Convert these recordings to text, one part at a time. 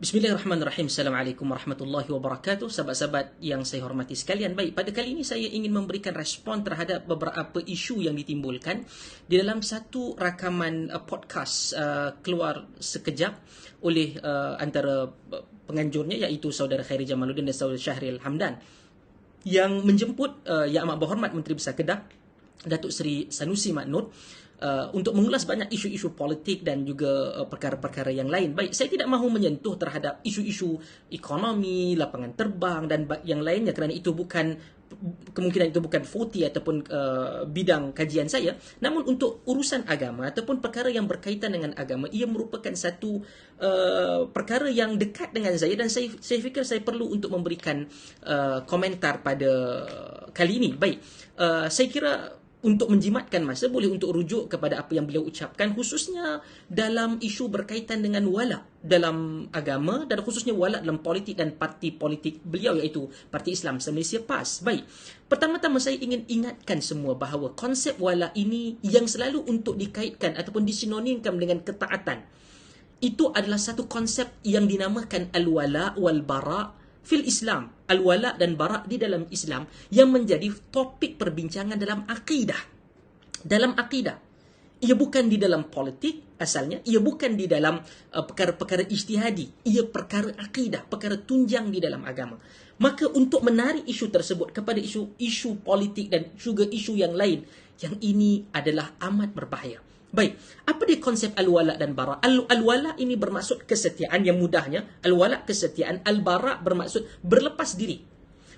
Bismillahirrahmanirrahim. Assalamualaikum warahmatullahi wabarakatuh. Sahabat-sahabat yang saya hormati sekalian. Baik, pada kali ini saya ingin memberikan respon terhadap beberapa isu yang ditimbulkan di dalam satu rakaman podcast keluar sekejap oleh antara penganjurnya, iaitu saudara Khairi Jamaluddin dan saudara Syahril Hamdan, yang menjemput Yang Amat Berhormat Menteri Besar Kedah Datuk Seri Sanusi Madnud untuk mengulas banyak isu-isu politik dan juga perkara-perkara yang lain. Baik, saya tidak mahu menyentuh terhadap isu-isu ekonomi, lapangan terbang dan yang lainnya kerana itu bukan kemungkinan itu bukan forte ataupun bidang kajian saya. Namun untuk urusan agama ataupun perkara yang berkaitan dengan agama, ia merupakan satu perkara yang dekat dengan saya dan saya fikir saya perlu untuk memberikan komentar pada kali ini. Baik, saya kira untuk menjimatkan masa, boleh untuk rujuk kepada apa yang beliau ucapkan, khususnya dalam isu berkaitan dengan wala dalam agama dan khususnya wala dalam politik dan parti politik beliau, iaitu Parti Islam Malaysia PAS. Baik, pertama-tama saya ingin ingatkan semua bahawa konsep wala ini yang selalu untuk dikaitkan ataupun disinonimkan dengan ketaatan, itu adalah satu konsep yang dinamakan al-wala wal-bara' fil Islam, al-wala dan bara' di dalam Islam, yang menjadi topik perbincangan dalam akidah. Dalam akidah, ia bukan di dalam politik asalnya, ia bukan di dalam perkara-perkara ijtihadi, ia perkara akidah, perkara tunjang di dalam agama. Maka untuk menarik isu tersebut kepada isu politik dan juga isu yang lain, yang ini adalah amat berbahaya. Baik, apa dia konsep al-wala dan bara'? Al-wala ini bermaksud kesetiaan, yang mudahnya al-wala kesetiaan, al-bara' bermaksud berlepas diri.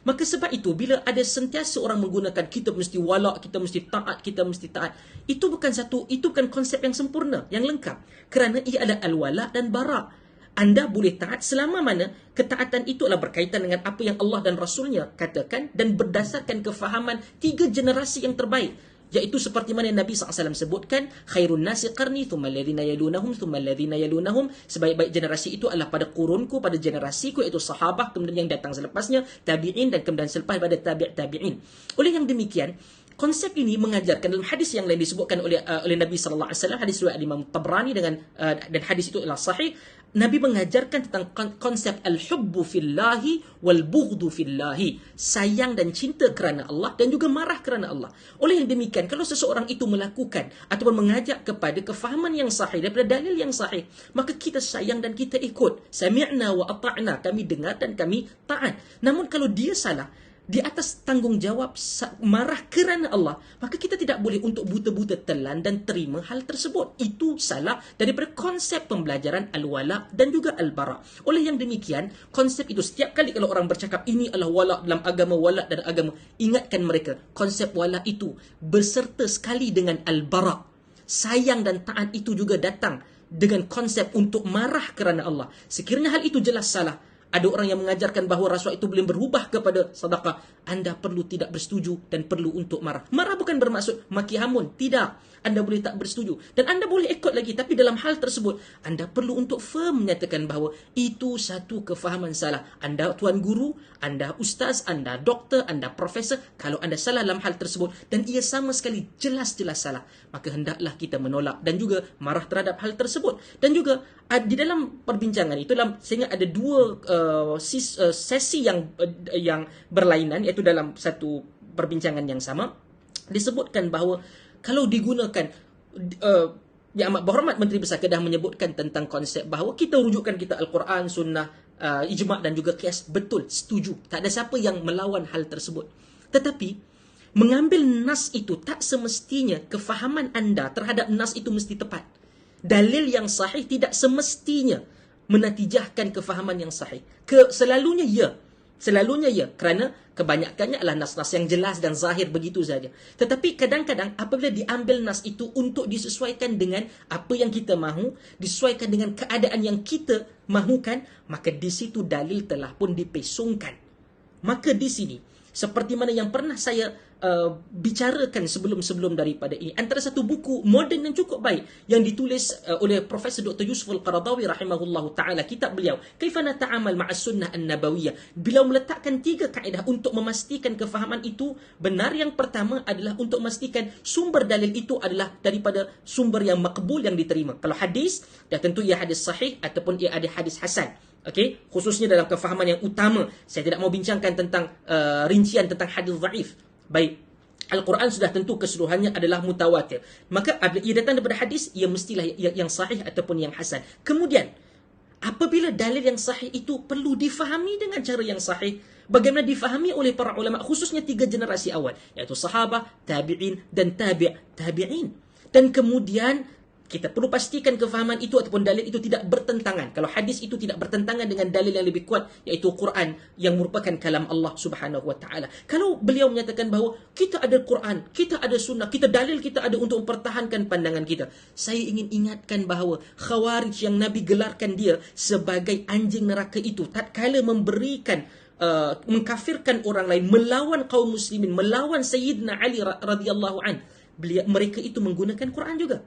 Maka sebab itu bila ada sentiasa orang menggunakan kita mesti wala, kita mesti taat, itu bukan konsep yang sempurna, yang lengkap. Kerana ia adalah al-wala dan bara'. Anda boleh taat selama mana ketaatan itu adalah berkaitan dengan apa yang Allah dan Rasulnya katakan dan berdasarkan kefahaman 3 generasi yang terbaik, iaitu seperti mana Nabi SAW sebutkan, khairun nasi qarni thumma alladhina yalunahum thumma alladhina yalunahum, sebaik-baik generasi itu adalah pada kurunku, pada generasiku, iaitu sahabah, kemudian yang datang selepasnya tabi'in, dan kemudian selepas pada tabi'in. Oleh yang demikian, konsep ini mengajarkan dalam hadis yang lain disebutkan oleh Nabi sallallahu alaihi wasallam, hadis riwayat Imam Tabrani dan hadis itu adalah sahih. Nabi mengajarkan tentang konsep al-hubbu fillahi wal bughdu fillahi, sayang dan cinta kerana Allah dan juga marah kerana Allah. Oleh yang demikian, kalau seseorang itu melakukan ataupun mengajak kepada kefahaman yang sahih daripada dalil yang sahih, maka kita sayang dan kita ikut. Sami'na wa ata'na, kami dengar dan kami taat. Namun kalau dia salah di atas tanggungjawab marah kerana Allah, maka kita tidak boleh untuk buta-buta telan dan terima hal tersebut. Itu salah daripada konsep pembelajaran al-wala dan juga al-bara'. Oleh yang demikian, konsep itu setiap kali kalau orang bercakap ini adalah wala dalam agama, wala dan agama, ingatkan mereka konsep wala itu berserta sekali dengan al-bara'. Sayang dan taat itu juga datang dengan konsep untuk marah kerana Allah. Sekiranya hal itu jelas salah, ada orang yang mengajarkan bahawa rasuah itu boleh berubah kepada sedekah, anda perlu tidak bersetuju dan perlu untuk marah. Marah bukan bermaksud maki hamun, tidak. Anda boleh tak bersetuju dan anda boleh ikut lagi, tapi dalam hal tersebut anda perlu untuk firm menyatakan bahawa itu satu kefahaman salah. Anda tuan guru, anda ustaz, anda doktor, anda profesor, kalau anda salah dalam hal tersebut dan ia sama sekali jelas-jelas salah, maka hendaklah kita menolak dan juga marah terhadap hal tersebut. Dan juga di dalam perbincangan itu, sehingga ada 2 sesi yang berlainan, iaitu dalam satu perbincangan yang sama disebutkan bahawa kalau digunakan Yang Amat Berhormat Menteri Besar Kedah menyebutkan tentang konsep bahawa kita rujukkan kita Al-Quran, Sunnah, Ijma' dan juga Qiyas. Betul, setuju. Tak ada siapa yang melawan hal tersebut. Tetapi mengambil nas itu tak semestinya kefahaman anda terhadap nas itu mesti tepat. Dalil yang sahih tidak semestinya menatijahkan kefahaman yang sahih. Selalunya ya, kerana kebanyakannya adalah nas-nas yang jelas dan zahir begitu saja. Tetapi kadang-kadang apabila diambil nas itu untuk disesuaikan dengan apa yang kita mahu, disesuaikan dengan keadaan yang kita mahukan, maka di situ dalil telah pun dipesongkan. Maka di sini, seperti mana yang pernah saya bicarakan sebelum daripada ini, antara satu buku moden yang cukup baik yang ditulis oleh Profesor Dr. Yusuf Al-Qaradawi rahimahullahu ta'ala, kitab beliau Kaifa Nata'amal Ma'as Sunnah An-Nabawiyah, beliau meletakkan 3 kaedah untuk memastikan kefahaman itu benar. Yang pertama adalah untuk memastikan sumber dalil itu adalah daripada sumber yang makbul, yang diterima. Kalau hadis, dah tentu ia hadis sahih ataupun ia ada hadis hasan. Okey, khususnya dalam kefahaman yang utama. Saya tidak mau bincangkan tentang rincian tentang hadis dhaif. Baik, Al-Quran sudah tentu keseluruhannya adalah mutawatir. Maka ia datang daripada hadis, ia mestilah yang sahih ataupun yang hasan. Kemudian, apabila dalil yang sahih itu perlu difahami dengan cara yang sahih, bagaimana difahami oleh para ulama, khususnya 3 generasi awal, iaitu sahabah, tabi'in dan tabi'in. Dan kemudian kita perlu pastikan kefahaman itu ataupun dalil itu tidak bertentangan. Kalau hadis itu tidak bertentangan dengan dalil yang lebih kuat, iaitu Quran yang merupakan kalam Allah Subhanahu wa taala. Kalau beliau menyatakan bahawa kita ada Quran, kita ada sunnah, kita dalil kita ada untuk mempertahankan pandangan kita. Saya ingin ingatkan bahawa Khawarij yang Nabi gelarkan dia sebagai anjing neraka itu, tatkala memberikan mengkafirkan orang lain, melawan kaum muslimin, melawan Sayyidina Ali radhiyallahu an, mereka itu menggunakan Quran juga.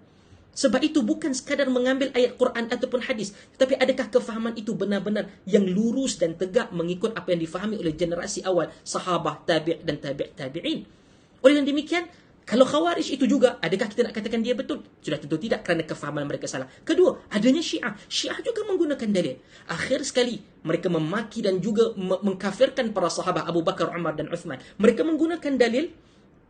Sebab itu bukan sekadar mengambil ayat Quran ataupun hadis, tetapi adakah kefahaman itu benar-benar yang lurus dan tegak mengikut apa yang difahami oleh generasi awal, sahabah, tabi' dan tabi'in. Oleh yang demikian, kalau Khawarij itu juga, adakah kita nak katakan dia betul? Sudah tentu tidak, kerana kefahaman mereka salah. Kedua, adanya Syiah. Syiah juga menggunakan dalil. Akhir sekali, mereka memaki dan juga mengkafirkan para sahabat Abu Bakar, Umar dan Uthman. Mereka menggunakan dalil,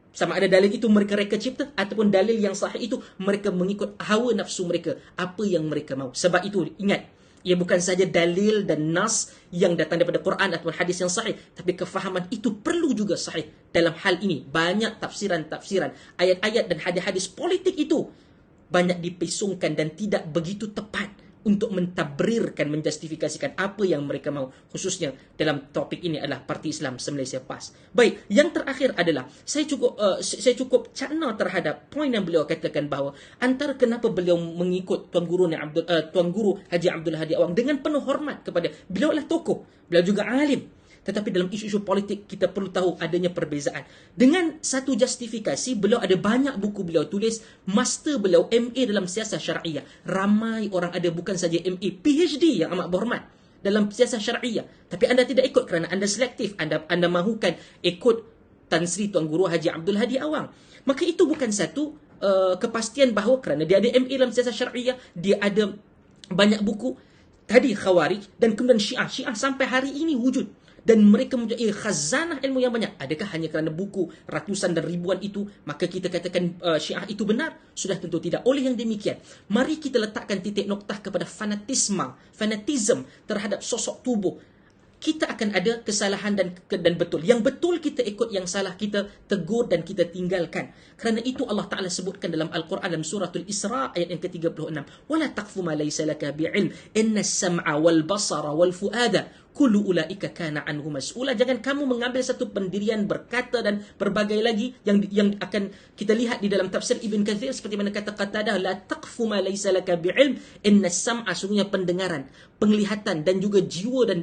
sama ada dalil itu mereka reka cipta ataupun dalil yang sahih itu mereka mengikut hawa nafsu mereka, apa yang mereka mahu. Sebab itu ingat, ia bukan saja dalil dan nas yang datang daripada Quran ataupun hadis yang sahih, tapi kefahaman itu perlu juga sahih. Dalam hal ini banyak tafsiran-tafsiran ayat-ayat dan hadis-hadis politik itu banyak dipesongkan dan tidak begitu tepat untuk mentabrirkan, menjustifikasikan apa yang mereka mahu. Khususnya dalam topik ini adalah Parti Islam se-Malaysia PAS. Baik, yang terakhir adalah saya cukup cakna terhadap poin yang beliau katakan bahawa antara kenapa beliau mengikut Tuan Guru Haji Abdul Hadi Awang dengan penuh hormat kepada beliau, adalah tokoh, beliau juga alim. Tetapi dalam isu-isu politik kita perlu tahu adanya perbezaan. Dengan satu justifikasi, beliau ada banyak buku beliau tulis, master beliau MA dalam siasat syariah. Ramai orang ada bukan saja MA, PhD yang amat berhormat dalam siasat syariah. Tapi anda tidak ikut kerana anda selektif, anda mahukan ikut Tan Sri Tuan Guru Haji Abdul Hadi Awang. Maka itu bukan satu kepastian bahawa kerana dia ada MA dalam siasat syariah, dia ada banyak buku. Tadi Khawarij dan kemudian Syiah sampai hari ini wujud. Dan mereka mempunyai khazanah ilmu yang banyak. Adakah hanya kerana buku ratusan dan ribuan itu maka kita katakan Syiah itu benar? Sudah tentu tidak. Oleh yang demikian, mari kita letakkan titik noktah kepada fanatisme terhadap sosok tubuh. Kita akan ada kesalahan dan betul. Yang betul kita ikut, yang salah kita tegur dan kita tinggalkan. Kerana itu Allah Ta'ala sebutkan dalam Al-Quran dalam suratul Isra ayat yang ke-36. وَلَا تَقْفُ مَا لَيْسَ لَكَ بِعِلْمٍ إِنَّ السَّمْعَ وَالْبَصَرَ وَالْفُؤَادَ kullu ulaika kana anhu mas'ula. Jangan kamu mengambil satu pendirian berkata dan berbagai lagi yang akan kita lihat di dalam tafsir Ibn Kathir seperti mana kata Qatadah, la taqfu ma laysa laka bi'ilm inna as-sam'a, sungguhnya pendengaran, penglihatan dan juga jiwa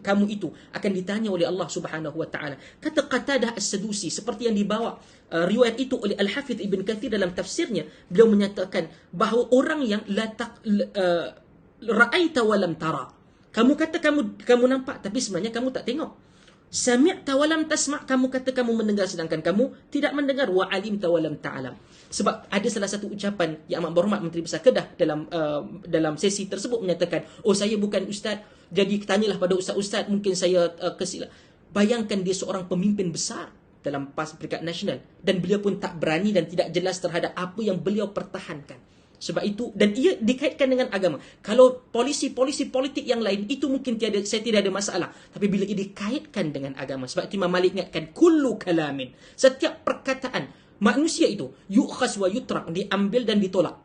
kamu itu akan ditanya oleh Allah Subhanahu wa taala. Kata Qatadah As-Sadusi seperti yang dibawa riwayat itu oleh Al-Hafidh Ibn Kathir dalam tafsirnya, beliau menyatakan bahawa orang yang ra'aita wa lam tara, kamu kata kamu nampak tapi sebenarnya kamu tak tengok. Sami'ta wa lam tasma', kamu kata kamu mendengar sedangkan kamu tidak mendengar. Wa alimta wa lam ta'lam. Sebab ada salah satu ucapan yang amat berhormat Menteri Besar Kedah dalam sesi tersebut menyatakan, oh saya bukan ustaz, jadi tanyalah pada ustaz-ustaz, mungkin saya kesilap. Bayangkan dia seorang pemimpin besar dalam PAS Peringkat Nasional dan beliau pun tak berani dan tidak jelas terhadap apa yang beliau pertahankan. Sebab itu, dan ia dikaitkan dengan agama. Kalau polisi politik yang lain, itu mungkin saya tidak ada masalah. Tapi bila ia dikaitkan dengan agama, sebab Imam Malik ingatkan, kullu kalamin, setiap perkataan manusia itu, yu'khas wa yutrak, diambil dan ditolak,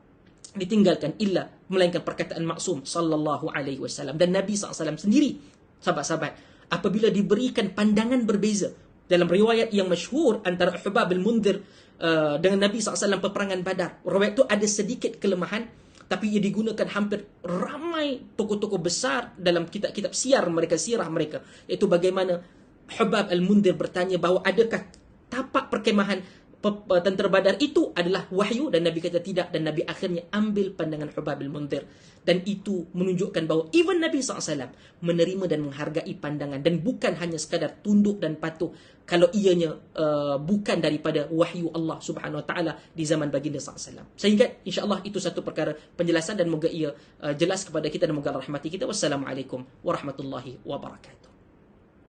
ditinggalkan, illa, melainkan perkataan maksum, sallallahu alaihi wasallam. Dan Nabi SAW sendiri, sahabat-sahabat, apabila diberikan pandangan berbeza, dalam riwayat yang masyhur antara Hubab al-Mundhir dengan Nabi SAW peperangan Badar, riwayat itu ada sedikit kelemahan, tapi ia digunakan hampir ramai tokoh-tokoh besar dalam kitab-kitab sirah mereka, iaitu bagaimana Hubab al-Mundhir bertanya bahawa adakah tapak perkemahan tentera Badar itu adalah wahyu, dan Nabi kata tidak, dan Nabi akhirnya ambil pandangan Hubab bin Munzir, dan itu menunjukkan bahawa even Nabi SAW menerima dan menghargai pandangan, dan bukan hanya sekadar tunduk dan patuh kalau ianya bukan daripada wahyu Allah Subhanahu Wa Taala di zaman baginda SAW. Sehingga insya-Allah itu satu perkara penjelasan, dan moga ia jelas kepada kita dan moga Allah rahmati kita. Wassalamualaikum warahmatullahi wabarakatuh.